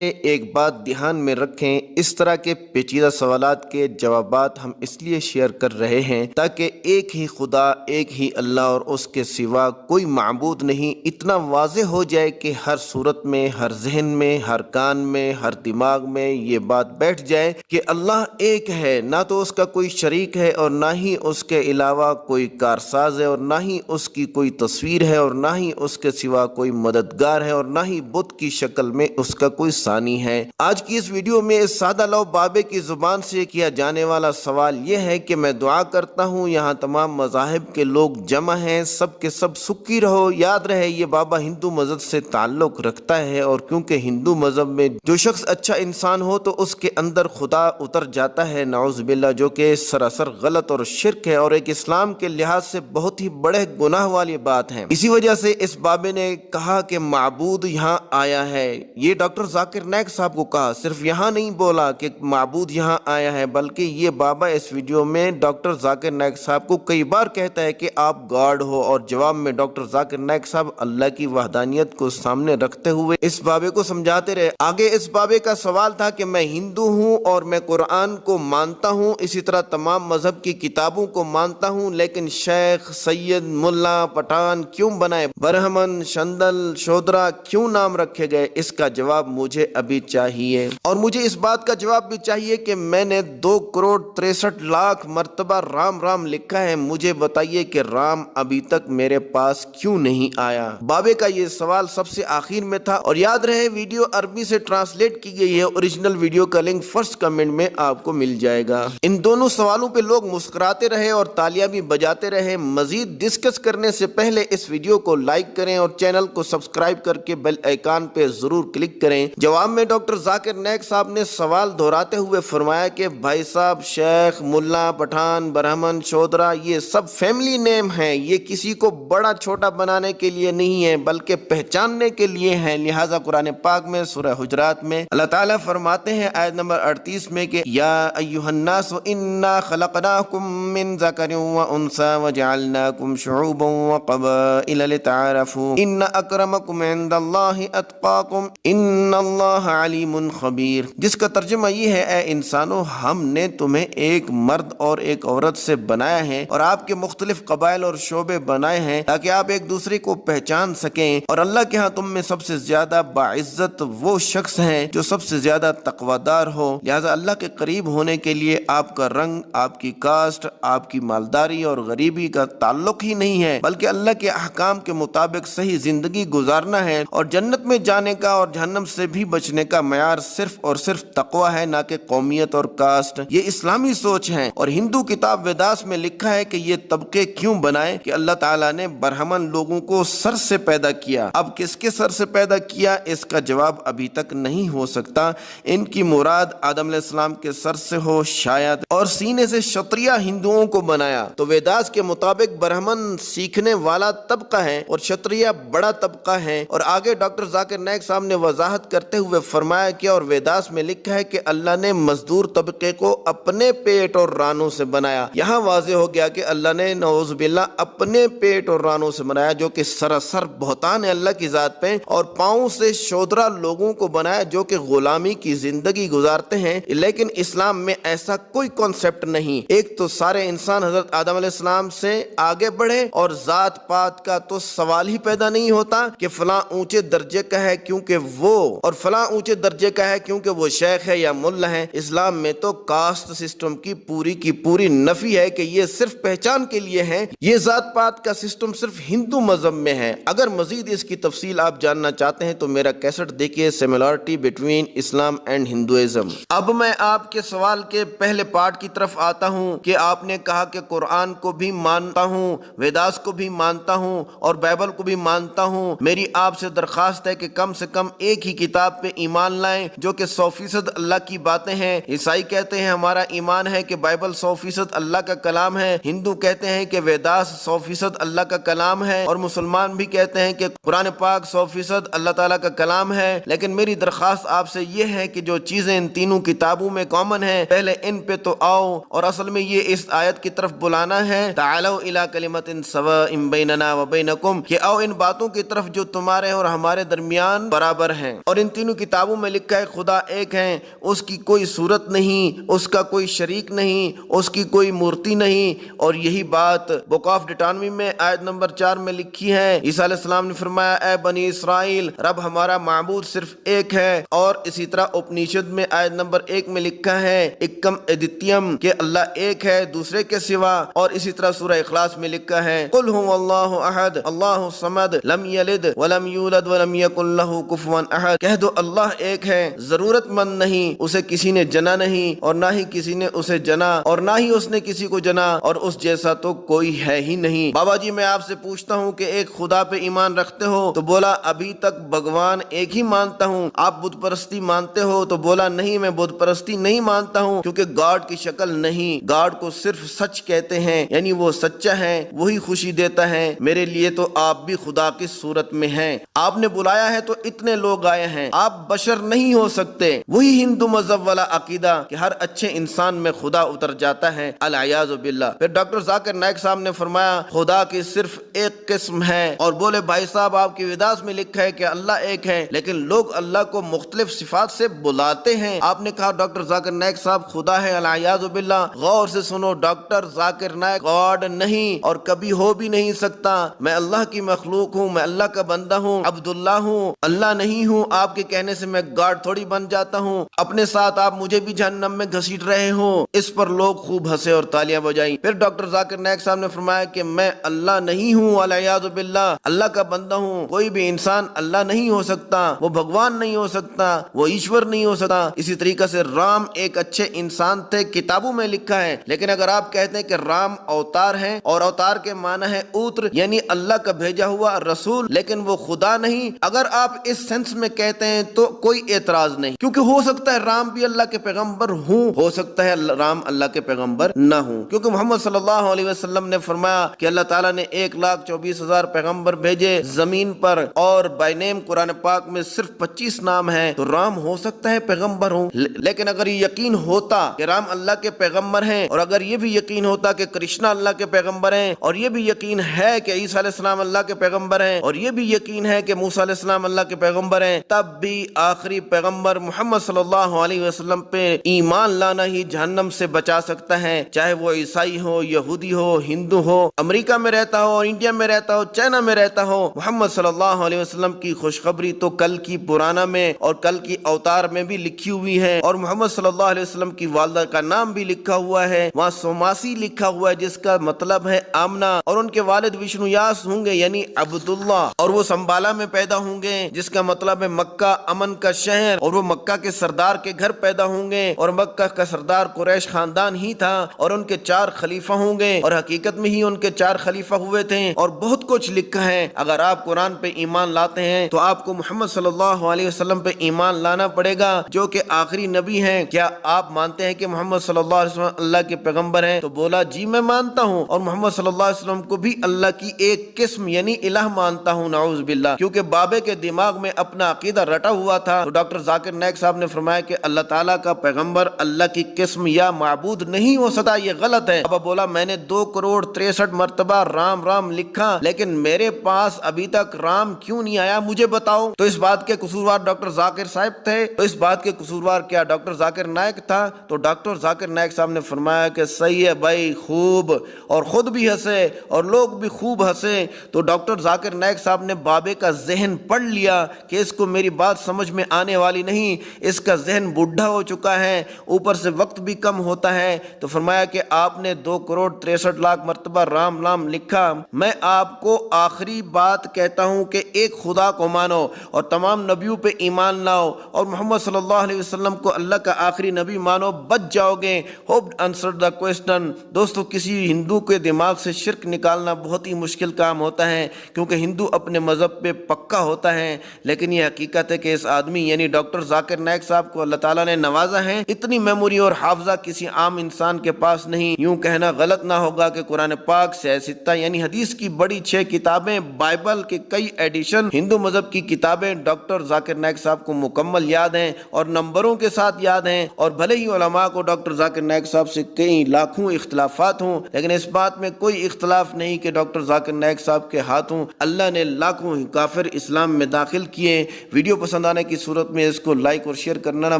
ایک بات دھیان میں رکھیں، اس طرح کے پیچیدہ سوالات کے جوابات ہم اس لیے شیئر کر رہے ہیں تاکہ ایک ہی خدا، ایک ہی اللہ اور اس کے سوا کوئی معبود نہیں، اتنا واضح ہو جائے کہ ہر صورت میں، ہر ذہن میں، ہر کان میں، ہر دماغ میں یہ بات بیٹھ جائے کہ اللہ ایک ہے، نہ تو اس کا کوئی شریک ہے اور نہ ہی اس کے علاوہ کوئی کارساز ہے اور نہ ہی اس کی کوئی تصویر ہے اور نہ ہی اس کے سوا کوئی مددگار ہے اور نہ ہی بت کی شکل میں اس کا کوئی ثانی ہے۔ آج کی اس ویڈیو میں اس سادہ لو بابے کی زبان سے کیا جانے والا سوال یہ ہے کہ میں دعا کرتا ہوں یہاں تمام مذاہب کے لوگ جمع ہیں، سب کے سب سکھی رہو۔ یاد رہے یہ بابا ہندو مذہب سے تعلق رکھتا ہے اور کیونکہ ہندو مذہب میں جو شخص اچھا انسان ہو تو اس کے اندر خدا اتر جاتا ہے، نعوذ باللہ، جو کہ سراسر غلط اور شرک ہے اور ایک اسلام کے لحاظ سے بہت ہی بڑے گناہ والی بات ہے۔ اسی وجہ سے اس بابے نے کہا کہ معبود یہاں آیا ہے۔ یہ ڈاکٹر ذاکر نائک صاحب کو کہا، صرف یہاں نہیں بولا کہ معبود یہاں آیا ہے، بلکہ یہ بابا اس ویڈیو میں ڈاکٹر ذاکر نائک صاحب کو کئی بار کہتا ہے کہ آپ گاڈ ہو، اور جواب میں ڈاکٹر ذاکر نائک صاحب اللہ کی وحدانیت کو سامنے رکھتے ہوئے اس بابے کو سمجھاتے رہے۔ آگے اس بابے کا سوال تھا کہ میں ہندو ہوں اور میں قرآن کو مانتا ہوں، اسی طرح تمام مذہب کی کتابوں کو مانتا ہوں، لیکن شیخ، سید، ملا، پٹھان کیوں بنائے، برہمن، شندل، شودرا کیوں نام رکھے گئے؟ اس کا جواب مجھے ابھی چاہیے، اور مجھے اس بات کا جواب بھی چاہیے کہ میں نے 2,63,00,000 مرتبہ رام رام لکھا ہے، مجھے بتائیے کہ رام ابھی تک میرے پاس کیوں نہیں آیا؟ بابے کا یہ سوال سب سے آخر میں تھا، اور یاد رہے ویڈیو عربی سے ٹرانسلیٹ کی گئی ہے، اوریجنل ویڈیو کا لنک فرسٹ کمنٹ میں آپ کو مل جائے گا۔ ان دونوں سوالوں پہ لوگ مسکراتے رہے اور تالیاں بھی بجاتے رہے۔ مزید ڈسکس کرنے سے پہلے اس ویڈیو کو لائک کریں اور چینل کو سبسکرائب کر کے بیل آئیکن پہ ضرور کلک کریں۔ جواب میں ڈاکٹر ذاکر نائک صاحب نے سوال دہراتے ہوئے فرمایا کہ بھائی صاحب، شیخ، ملا، پٹھان، برہمن، شودرا یہ سب فیملی نیم ہیں، یہ کسی کو بڑا چھوٹا بنانے کے لیے نہیں ہے بلکہ پہچاننے کے لیے ہیں۔ لہٰذا قرآن پاک میں سورہ حجرات میں اللہ تعالیٰ فرماتے ہیں آیت نمبر 38 میں کہ یا ایھا الناس انا خلقناکم من ذکر و انثی وجعلناکم شعوبا وقبائل لتعارفوا ان اکرمکم عند اللہ اتقاکم ان اللہ علیم خبیر، جس کا ترجمہ یہ ہے اے انسانوں، ہم نے تمہیں ایک مرد اور ایک عورت سے بنایا ہے اور آپ کے مختلف قبائل اور شعبے بنائے ہیں تاکہ آپ ایک دوسرے کو پہچان سکیں، اور اللہ کے ہاں تم میں سب سے زیادہ باعزت وہ شخص ہے جو سب سے زیادہ تقویدار ہو۔ لہذا اللہ کے قریب ہونے کے لیے آپ کا رنگ، آپ کی کاسٹ، آپ کی مالداری اور غریبی کا تعلق ہی نہیں ہے، بلکہ اللہ کے احکام کے مطابق صحیح زندگی گزارنا ہے، اور جنت میں جانے کا اور جہنم سے بھی بچنے کا معیار صرف اور صرف تقوی ہے، نہ کہ قومیت اور کاسٹ۔ یہ اسلامی سوچ ہے، اور ہندو کتاب ویداس میں لکھا ہے کہ یہ طبقے کیوں بنائے کہ اللہ تعالیٰ نے برہمن لوگوں کو سر سے پیدا کیا۔ اب کس کے سر سے پیدا کیا، اس کا جواب ابھی تک نہیں ہو سکتا۔ ان کی مراد آدم علیہ السلام کے سر سے ہو شاید، اور سینے سے شتریہ ہندوؤں کو بنایا۔ تو ویداس کے مطابق برہمن سیکھنے والا طبقہ ہے اور شتریہ بڑا طبقہ ہے، اور آگے ڈاکٹر ذاکر نائک صاحب نے وضاحت کرتے ہوئے فرمایا کہ اور ویداس میں لکھا ہے کہ اللہ نے مزدور طبقے کو اپنے پیٹ اور رانوں سے بنایا۔ یہاں واضح ہو گیا کہ اللہ نے نعوذ باللہ اپنے پیٹ اور رانوں سے بنایا، جو کہ سراسر بہتان ہے اللہ کی ذات پہ، اور پاؤں سے شودرا لوگوں کو بنایا جو کہ غلامی کی زندگی گزارتے ہیں۔ لیکن اسلام میں ایسا کوئی کانسیپٹ نہیں۔ ایک تو سارے انسان حضرت آدم علیہ السلام سے آگے بڑھے، اور ذات پات کا تو سوال ہی پیدا نہیں ہوتا کہ فلاں اونچے درجے کا ہے کیونکہ وہ، اور فلاں اونچے درجے کا ہے کیونکہ وہ شیخ ہے یا ملا ہے۔ اسلام میں تو کاسٹ سسٹم کی پوری نفی ہے کہ یہ صرف پہچان کے لیے ہے۔ یہ ذات پات کا سسٹم صرف ہندو مذہب میں ہے۔ اگر مزید اس کی تفصیل آپ جاننا چاہتے ہیں تو میرا کیسٹ دیکھیے، سیملارٹی بٹوین اسلام اینڈ ہندوازم۔ اب میں آپ کے سوال کے پہلے پارٹ کی طرف آتا ہوں کہ آپ نے کہا کہ قرآن کو بھی مانتا ہوں، ویداس کو بھی مانتا ہوں اور بائبل کو بھی مانتا ہوں۔ میری آپ سے درخواست ہے کہ کم سے کم ایک ہی کتاب پہ ایمان لائیں جو کہ 100% اللہ کی باتیں ہیں۔ عیسائی کہتے ہیں ہمارا ایمان ہے کہ بائبل 100% اللہ کا کلام ہے، ہندو کہتے ہیں کہ ویداس 100% اللہ کا کلام ہے، اور مسلمان بھی کہتے ہیں کہ قرآن پاک 100% اللہ تعالیٰ کا کلام ہے۔ لیکن میری درخواست آپ سے یہ ہے کہ جو چیزیں ان تینوں کتابوں میں کامن ہیں، پہلے ان پہ تو آؤ، اور اصل میں یہ اس آیت کی طرف بلانا ہے، تعالوا الی کلمۃ سواء بیننا وبینکم، کہ آؤ ان باتوں کی طرف جو تمہارے اور ہمارے درمیان برابر ہیں۔ اور ان تینوں تینوں کتابوں میں لکھا ہے خدا ایک ہے، اس کی کوئی صورت نہیں، اس کا کوئی شریک نہیں، اس کی کوئی مورتی نہیں۔ اور یہی بات بک آف ڈیٹانومی میں آیت نمبر 4 میں لکھی ہے۔ عیسیٰ علیہ السلام نے فرمایا اے بنی اسرائیل، رب ہمارا معبود صرف ایک ہے۔ اور اسی طرح اپنیشد میں آیت نمبر 1 میں لکھا ہے ایکم ادتیم، کہ اللہ ایک ہے دوسرے کے سوا۔ اور اسی طرح سورہ اخلاص میں لکھا ہے قل هو اللہ احد اللہ الصمد لم یلد ولم یولد ولم یکن لہ کفوا احد، کہہ دو اللہ ایک ہے، ضرورت مند نہیں، اسے کسی نے جنا نہیں اور نہ ہی کسی نے اسے جنا اور نہ ہی اس نے کسی کو جنا، اور اس جیسا تو کوئی ہے ہی نہیں۔ بابا جی میں آپ سے پوچھتا ہوں کہ ایک خدا پہ ایمان رکھتے ہو؟ تو بولا ابھی تک بھگوان ایک ہی مانتا ہوں۔ آپ بت پرستی مانتے ہو؟ تو بولا نہیں میں بت پرستی نہیں مانتا ہوں، کیونکہ گاڈ کی شکل نہیں، گاڈ کو صرف سچ کہتے ہیں، یعنی وہ سچا ہے، وہی خوشی دیتا ہے۔ میرے لیے تو آپ بھی خدا کی صورت میں ہیں، آپ نے بلایا ہے تو اتنے لوگ آئے ہیں، آپ بشر نہیں ہو سکتے۔ وہی ہندو مذہب والا عقیدہ کہ ہر اچھے انسان میں خدا اتر جاتا ہے، العیاذ باللہ۔ پھر ڈاکٹر ذاکر نائک صاحب نے فرمایا خدا کی صرف ایک قسم ہے، اور بولے بھائی صاحب آپ کی وداس میں لکھا ہے کہ اللہ ایک ہے، لیکن لوگ اللہ کو مختلف صفات سے بلاتے ہیں۔ آپ نے کہا ڈاکٹر ذاکر نائک صاحب خدا ہے، العیاذ باللہ۔ غور سے سنو، ڈاکٹر ذاکر نائک گاڈ نہیں اور کبھی ہو بھی نہیں سکتا۔ میں اللہ کی مخلوق ہوں، میں اللہ کا بندہ ہوں، عبداللہ ہوں، اللہ نہیں ہوں۔ آپ کے کہنے سے میں گاڈ تھوڑی بن جاتا ہوں، اپنے ساتھ آپ مجھے بھی جہنم میں گھسیٹ رہے ہو۔ اس پر لوگ خوب ہنسے اور تالیاں بجائیں۔ پھر ڈاکٹر ذاکر نائک صاحب نے فرمایا کہ میں اللہ نہیں ہوں، العیاذ باللہ، اللہ کا بندہ ہوں۔ کوئی بھی انسان اللہ نہیں ہو سکتا، وہ بھگوان نہیں ہو سکتا، وہ ایشور نہیں ہو سکتا۔ اسی طریقے سے رام ایک اچھے انسان تھے، کتابوں میں لکھا ہے، لیکن اگر آپ کہتے ہیں کہ رام اوتار ہیں اور اوتار کے معنی ہے اوتر، یعنی اللہ کا بھیجا ہوا رسول، لیکن وہ خدا نہیں، اگر آپ اس سینس میں کہتے ہیں تو کوئی اعتراض نہیں، کیونکہ ہو سکتا ہے رام بھی اللہ کے پیغمبر ہوں، ہو سکتا ہے رام اللہ کے پیغمبر نہ ہوں، کیونکہ محمد صلی اللہ علیہ وسلم نے فرمایا کہ اللہ تعالیٰ نے 1,24,000 پیغمبر بھیجے زمین پر، اور بائی نیم قرآن پاک میں صرف 25 نام ہیں، تو رام ہو سکتا ہے پیغمبر ہوں۔ لیکن اگر یہ یقین ہوتا کہ رام اللہ کے پیغمبر ہیں، اور اگر یہ بھی یقین ہوتا کہ کرشنا اللہ کے پیغمبر ہیں، اور یہ بھی یقین ہے کہ عیسیٰ علیہ السلام اللہ کے پیغمبر ہیں، اور یہ بھی یقین ہے کہ موسیٰ علیہ السلام اللہ کے پیغمبر ہیں، تب بھی آخری پیغمبر محمد صلی اللہ علیہ وسلم پہ ایمان لانا ہی جہنم سے بچا سکتا ہے، چاہے وہ عیسائی ہو، یہودی ہو، ہندو ہو، امریکہ میں رہتا ہو، انڈیا میں رہتا ہو، چائنا میں رہتا ہو۔ محمد صلی اللہ علیہ وسلم کی خوشخبری تو کل کی پرانا میں اور کل کی اوتار میں بھی لکھی ہوئی ہے، اور محمد صلی اللہ علیہ وسلم کی والدہ کا نام بھی لکھا ہوا ہے، وہاں سوماسی لکھا ہوا ہے جس کا مطلب ہے آمنہ، اور ان کے والد وشنو یاس ہوں گے یعنی عبداللہ، اور وہ سنبالا میں پیدا ہوں گے جس کا مطلب ہے مکہ امن کا شہر، اور وہ مکہ کے سردار کے گھر پیدا ہوں گے، اور مکہ کا سردار قریش خاندان ہی تھا، اور ان کے 4 خلیفہ ہوں گے، اور حقیقت میں ہی ان کے 4 خلیفہ ہوئے تھے، اور بہت کچھ لکھا ہے۔ اگر آپ قرآن پہ ایمان لاتے ہیں تو آپ کو محمد صلی اللہ علیہ وسلم پہ ایمان لانا پڑے گا جو کہ آخری نبی ہیں۔ کیا آپ مانتے ہیں کہ محمد صلی اللہ علیہ وسلم اللہ کے پیغمبر ہیں؟ تو بولا جی میں مانتا ہوں، اور محمد صلی اللہ علیہ وسلم کو بھی اللہ کی ایک قسم یعنی الہ مانتا ہوں، نعوذ باللہ، کیونکہ بابے کے دماغ میں اپنا عقیدہ رٹا ہوا تھا۔ تو ڈاکٹر ذاکر نائک صاحب نے فرمایا کہ اللہ تعالیٰ کا پیغمبر اللہ کی قسم یا معبود نہیں ہو سکتا، یہ غلط ہے۔ اب بولا میں نے 2,63 مرتبہ رام رام لکھا، لیکن میرے پاس ابھی تک رام کیوں نہیں آیا مجھے بتاؤ۔ تو اس بات کے قصوروار ڈاکٹر ذاکر صاحب تھے؟ تو اس بات کے قصوروار کیا ڈاکٹر ذاکر نائک تھا؟ تو ڈاکٹر ذاکر نائک صاحب نے فرمایا کہ صحیح ہے بھائی، خوب، اور خود بھی ہنسے اور لوگ بھی خوب ہنسے۔ تو ڈاکٹر ذاکر نائک صاحب نے بابے کا ذہن پڑھ لیا کہ اس کو میری بات سمجھ میں آنے والی نہیں، اس کا ذہن بوڑھا ہو چکا ہے، اوپر سے وقت بھی کم ہوتا ہے۔ تو فرمایا کہ آپ نے 2,63,00,000 مرتبہ رام رام لکھا، میں آپ کو آخری بات کہتا ہوں کہ ایک خدا کو مانو اور تمام نبیوں پہ ایمان لاؤ، اور محمد صلی اللہ علیہ وسلم کو اللہ کا آخری نبی مانو، بچ جاؤ گے۔ Hope answer the question. دوستو کسی ہندو کے دماغ سے شرک نکالنا بہت ہی مشکل کام ہوتا ہے، کیونکہ ہندو اپنے مذہب پہ پکا ہوتا ہے، لیکن یہ حقیقت ہے کہ اس آدمی یعنی ڈاکٹر ذاکر نائک صاحب کو اللہ تعالیٰ نے نوازا ہے، اتنی میموری اور حافظہ کسی عام انسان کے پاس نہیں۔ یوں کہنا غلط نہ ہوگا کہ قرآن پاک سے ستہ یعنی حدیث کی بڑی 6 کتابیں، بائبل کے کئی ایڈیشن، ہندو مذہب کی کتابیں ڈاکٹر ذاکر نائک صاحب کو مکمل یاد ہیں اور نمبروں کے ساتھ یاد ہیں، اور بھلے ہی علماء کو ڈاکٹر ذاکر نائک صاحب سے کئی لاکھوں اختلافات ہوں، لیکن اس بات میں کوئی اختلاف نہیں کہ ڈاکٹر ذاکر نائک صاحب کے ہاتھوں اللہ نے لاکھوں کافر اسلام میں داخل کیے۔ ویڈیو پسند پسند آنے کی صورت میں اس کو لائک اور شیئر کرنا نہ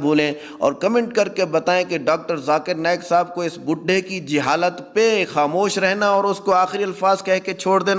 بھولیں، اور کمنٹ کر کے بتائیں کہ ڈاکٹر ذاکر نائک صاحب کو اس بڈھے کی جہالت پہ خاموش رہنا اور اس کو آخری الفاظ کہہ کے چھوڑ دینا